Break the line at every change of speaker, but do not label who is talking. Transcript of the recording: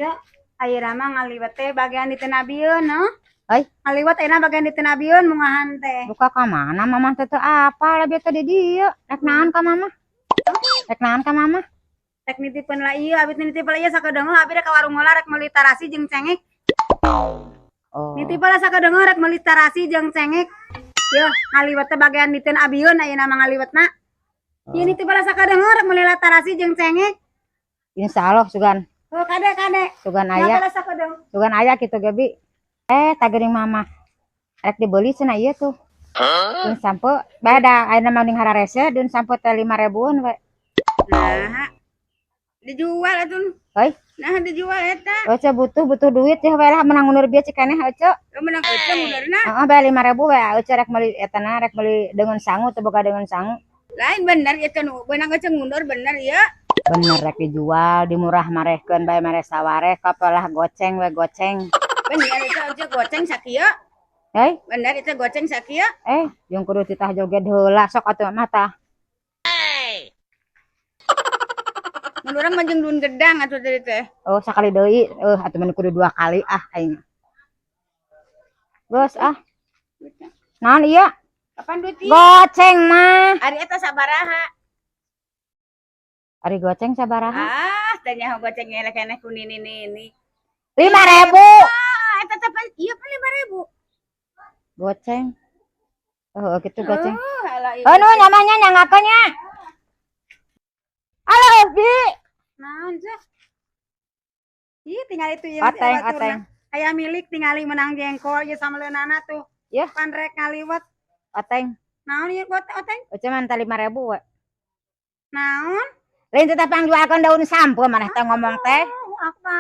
Ya, ayeuna mah ngaliwat teh bagian di teu nabieun noh.
Ai,
Ngaliwat ayeuna bagian di teu nabieun mungahan teh.
buka ka mana mamah teh apa lah bieu teh di dieu. Rek naon ka mamah? Rek naon ka mamah?
Rek nitipkeun lah ieu, abis nitipkeun lah ieu sakedeungeuh abi rek ka warung heula rek meuli tarasi jeung cengek.
Oh.
Nitipkeun lah sakedeungeuh rek meuli tarasi jeung cengek. Yeuh, ngaliwat teh bagian di teu nabieun ayeuna mah ngaliwatna. Ieu nitipkeun lah sakedeungeuh rek meuli tarasi jeung cengek.
Insyaallah sugan
Oh, kade.
sugan
Ya
aya.
bala sakedeung.
Sugan aya kitu ge bi. Tageuring mamah. Rek dibeli cenah ieu tuh. Deun sampo bada ayeuna mah ning hararese deun sampo teh 5.000-an we.
Nah, dijual atuh.
Heuy,
Nah, dijual eta.
eueuh butuh duit ya we lah menang mundur bieu cikeneh eueuh.
Menang eceng munurna.
Heeh, bae 5.000 we eueuh rek meuli eta na rek meuli dengan sangu teu boga dengan sangu.
Lain bener ya nu benang eceng mundur bener ya.
Bener rek dijual dimurah marehkeun bae mere sawareh kapelah goceng we goceng.
Bener itu goceng sakieu.
Hei,
Bener itu goceng sakieu.
jeung kudu titah joget heula sok atuh mah tah.
Mun urang mah jeung dun gedang atuh tadi teh.
Oh, sakali deui. Atuh mah kudu 2 kali aing. Bos naon ieu?
Kapan duit ieu?
Goceng mah.
Ari eta sabaraha?
Ari goceng sabaraha?
Teh nyaho goceng elek keneh ku nini.
5.000.
Eta teh ieu pan 5.000.
Goceng. Oh, gitu goceng.
Halah ieu.
Nu nyamanya nyangakeunnya. Halo, Bi.
Naon cenah? Ih, tinggal itu ya.
Ateng.
Aya milik tingali menang jengkol ieu samaleunana tuh.
Yah,
Pan rek ngaliwat.
ateng.
Naon ieu oteng?
Cuman tali 5.000 we.
Naon?
Lain teh pangjualkeun daun sampo maneh teh ngomong teh.
Apa?